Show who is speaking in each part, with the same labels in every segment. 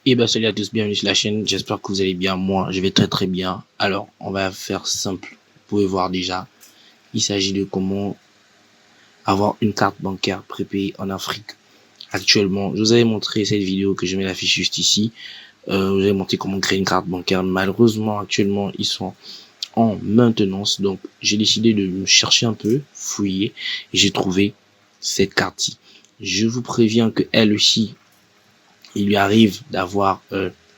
Speaker 1: Et bah salut à tous, bienvenue sur la chaîne, j'espère que vous allez bien, moi je vais très bien. Alors on va faire simple, vous pouvez voir déjà, il s'agit de comment avoir une carte bancaire prépayée en Afrique. Actuellement, je vous avais montré cette vidéo que je mets l'affiche juste ici, je vous avais montré comment créer une carte bancaire. Malheureusement actuellement ils sont en maintenance, donc j'ai décidé de me chercher un peu, fouiller, et j'ai trouvé cette carte-ci. Je vous préviens que elle aussi, il lui arrive d'avoir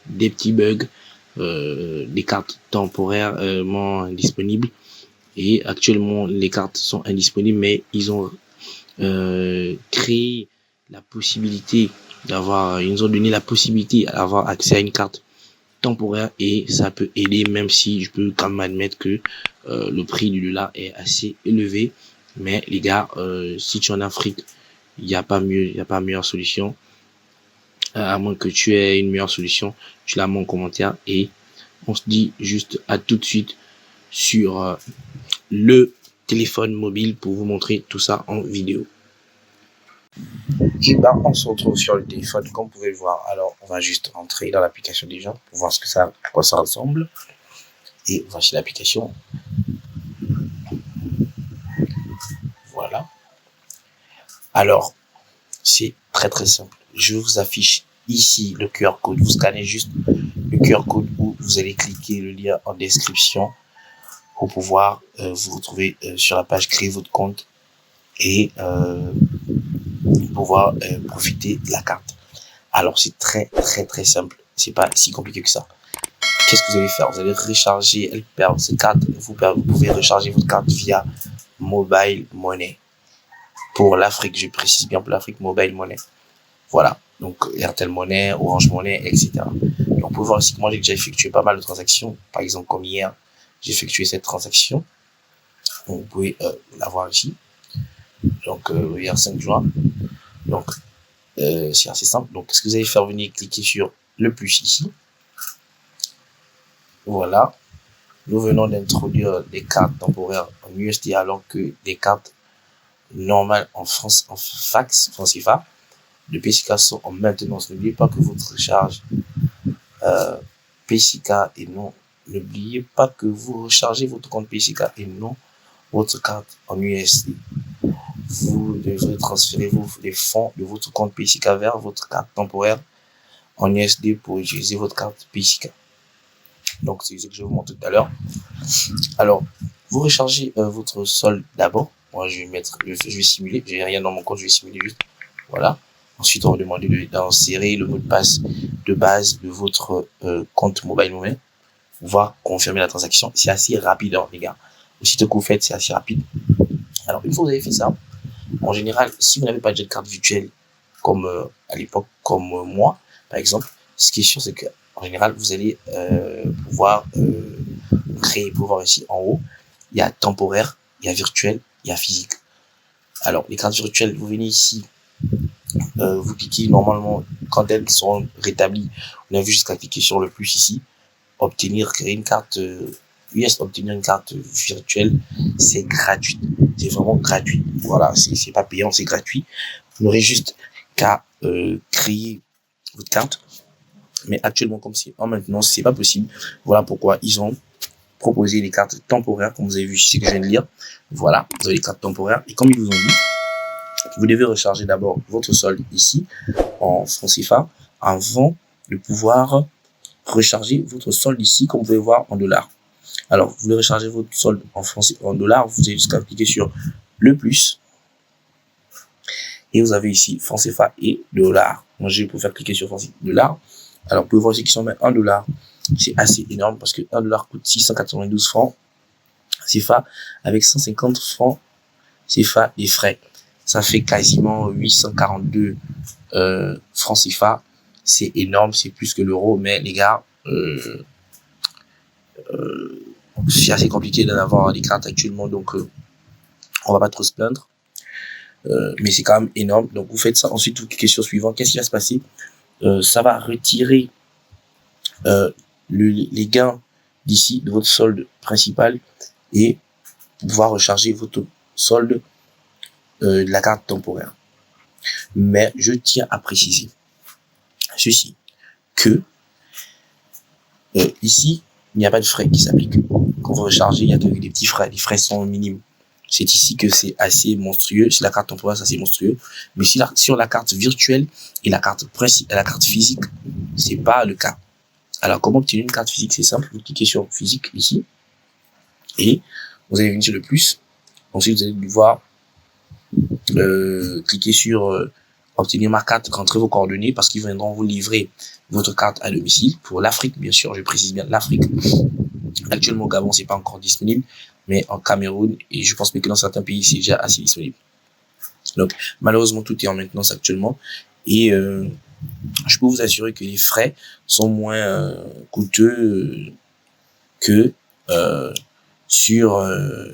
Speaker 1: des petits bugs, des cartes temporairement disponibles, et actuellement les cartes sont indisponibles, mais ils ont créé la possibilité ils nous ont donné la possibilité d'avoir accès à une carte temporaire, et ça peut aider, même si je peux quand même admettre que le prix du dollar est assez élevé. Mais les gars, si tu es en Afrique, il n'y a pas mieux, il n'y a pas meilleure solution. À moins que tu aies une meilleure solution, tu la mets en commentaire, et on se dit juste à tout de suite sur le téléphone mobile pour vous montrer tout ça en vidéo. Et on se retrouve sur le téléphone comme vous pouvez le voir. Alors on va juste rentrer dans l'application déjà pour voir à quoi ça ressemble. Et voici l'application. Voilà. Alors c'est très simple. Je vous affiche ici le QR code. Vous scannez juste le QR code, où vous allez cliquer le lien en description pour pouvoir vous retrouver sur la page créer votre compte et pouvoir profiter de la carte. Alors c'est très simple, c'est pas si compliqué que ça. Qu'est-ce que vous allez faire? Vous allez recharger cette carte. Vous pouvez recharger votre carte via Mobile Money. Pour l'Afrique, je précise bien, pour l'Afrique, Mobile Money. Voilà, donc Airtel Money, Orange Money, etc. Donc vous pouvez voir aussi que moi j'ai déjà effectué pas mal de transactions. Par exemple, comme hier, j'ai effectué cette transaction. Donc vous pouvez la voir ici. Donc hier 5 juin. Donc c'est assez simple. Donc ce que vous allez faire, venir cliquer sur le plus ici. Voilà. Nous venons d'introduire des cartes temporaires en USD, alors que des cartes normales en France, en fax, francs CFA, de PCK sont en maintenance. N'oubliez pas que votre recharge PCK et non, n'oubliez pas que vous rechargez votre compte PCK et non votre carte en USD. Vous devrez transférer les fonds de votre compte PCK vers votre carte temporaire en USD pour utiliser votre carte PCK. Donc c'est ce que je vais vous montrer tout à l'heure. Alors vous rechargez votre solde d'abord. Moi je vais simuler, j'ai rien dans mon compte, je vais simuler juste. Voilà. Ensuite on va demander d'insérer le mot de passe de base de votre compte Mobile Money pour pouvoir confirmer la transaction. C'est assez rapide, hein, les gars. Aussitôt que vous faites, c'est assez rapide. Alors une fois que vous avez fait ça, en général, si vous n'avez pas de carte virtuelle comme à l'époque, comme moi par exemple, ce qui est sûr, c'est que en général vous allez pouvoir pouvoir ici en haut, il y a temporaire, il y a virtuel, il y a physique. Alors les cartes virtuelles, vous venez ici, vous cliquez normalement quand elles sont rétablies. On a vu jusqu'à cliquer sur le plus ici, créer une carte obtenir une carte virtuelle, c'est gratuit, c'est vraiment gratuit. Voilà, c'est pas payant, c'est gratuit. Vous n'aurez juste qu'à créer votre carte. Mais actuellement, comme c'est en maintenance, c'est pas possible. Voilà pourquoi ils ont proposé les cartes temporaires, comme vous avez vu ici, ce que je viens de lire. Voilà, vous avez les cartes temporaires. Et comme ils vous ont dit, vous devez recharger d'abord votre solde ici, en francs CFA, avant de pouvoir recharger votre solde ici, comme vous pouvez voir, en dollars. Alors, vous voulez recharger votre solde en dollars, vous avez jusqu'à cliquer sur le plus. Et vous avez ici francs CFA et dollars. Moi, je vais pouvoir cliquer sur francs CFA et dollars. Alors, vous pouvez voir aussi qu'ils sont même 1 dollar. C'est assez énorme parce que 1 dollar coûte 692 francs CFA avec 150 francs CFA et frais. Ça fait quasiment 842 francs CFA. C'est énorme, c'est plus que l'euro, mais les gars, c'est assez compliqué d'en avoir des cartes actuellement, donc on va pas trop se plaindre. Mais c'est quand même énorme. Donc vous faites ça, ensuite vous cliquez sur suivant. Qu'est-ce qui va se passer? Ça va retirer les gains d'ici de votre solde principal et pouvoir recharger votre solde de la carte temporaire. Mais je tiens à préciser ceci, que ici, il n'y a pas de frais qui s'appliquent. Quand vous rechargez, il n'y a que des petits frais. Les frais sont minimes. C'est ici que c'est assez monstrueux. Si la carte temporaire, c'est assez monstrueux. Mais sur la carte virtuelle et la carte physique, c'est pas le cas. Alors, comment obtenir une carte physique? C'est simple. Vous cliquez sur physique ici. Et vous allez venir sur le plus. Ensuite, vous allez devoir cliquer sur obtenir ma carte, rentrez vos coordonnées parce qu'ils viendront vous livrer votre carte à domicile. Pour l'Afrique, bien sûr, je précise bien l'Afrique. Actuellement, au Gabon, c'est pas encore disponible, mais en Cameroun, et je pense que dans certains pays, c'est déjà assez disponible. Donc, malheureusement, tout est en maintenance actuellement. Et je peux vous assurer que les frais sont moins coûteux que sur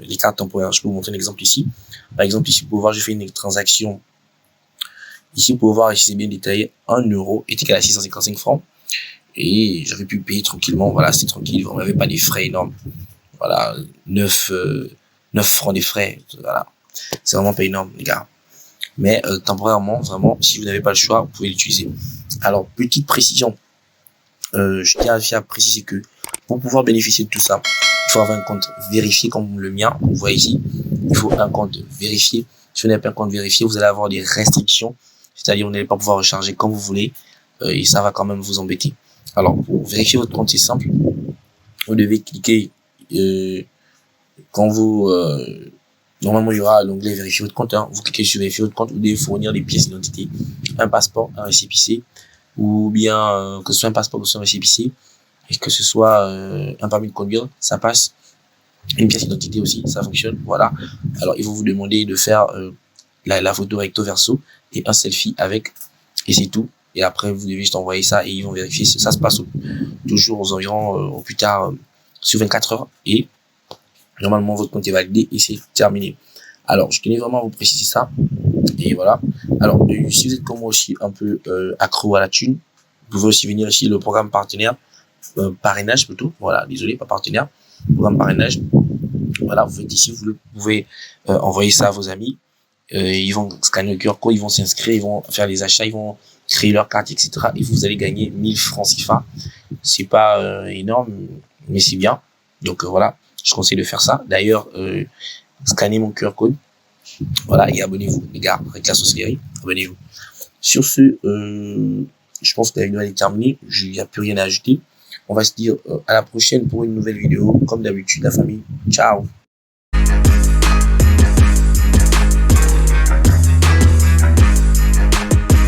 Speaker 1: les cartes temporaires. Je peux vous montrer un exemple ici. Par exemple, ici, vous pouvez voir, j'ai fait une transaction. Ici, vous pouvez voir, ici, c'est bien détaillé. 1 euro est égal à 655 francs. Et j'avais pu payer tranquillement. Voilà, c'est tranquille. On n'avait pas des frais énormes. Voilà, 9 francs des frais. Voilà. C'est vraiment pas énorme, les gars. Mais temporairement, vraiment, si vous n'avez pas le choix, vous pouvez l'utiliser. Alors, petite précision. Je tiens à préciser que pour pouvoir bénéficier de tout ça, il faut avoir un compte vérifié comme le mien. Vous voyez ici, il faut un compte vérifié. Si vous n'avez pas un compte vérifié, vous allez avoir des restrictions. C'est-à-dire, vous n'allez pas pouvoir recharger comme vous voulez. Et ça va quand même vous embêter. Alors, pour vérifier votre compte, c'est simple. Vous devez cliquer quand vous... normalement, il y aura l'onglet vérifier votre compte. Hein. Vous cliquez sur vérifier votre compte. Vous devez fournir des pièces d'identité, un passeport, un récépissé, ou bien que ce soit un passeport ou un récépissé, et que ce soit un permis de conduire, ça passe. Une pièce d'identité aussi, ça fonctionne. Voilà. Alors, ils vont vous demander de faire la photo recto verso et un selfie avec, et c'est tout. Et après, vous devez juste envoyer ça et ils vont vérifier. Ça se passe toujours aux environs, au plus tard, sur 24 heures. Et normalement, votre compte est validé et c'est terminé. Alors, je tenais vraiment à vous préciser ça. Et voilà. Alors, si vous êtes comme moi aussi un peu accro à la thune, vous pouvez aussi venir ici le programme partenaire, parrainage plutôt. Voilà, désolé, pas partenaire. Programme parrainage. Voilà, vous faites ici, vous pouvez envoyer ça à vos amis. Ils vont scanner le QR code, ils vont s'inscrire, ils vont faire les achats, ils vont créer leur carte, etc. Et vous allez gagner 1000 francs CFA. C'est pas énorme, mais c'est bien. Donc voilà, je conseille de faire ça. D'ailleurs, scannez mon QR code. Voilà, et abonnez-vous, les gars, avec la sorcellerie, abonnez-vous. Sur ce, je pense que la vidéo est terminée. Il n'y a plus rien à ajouter. On va se dire à la prochaine pour une nouvelle vidéo. Comme d'habitude, la famille. Ciao.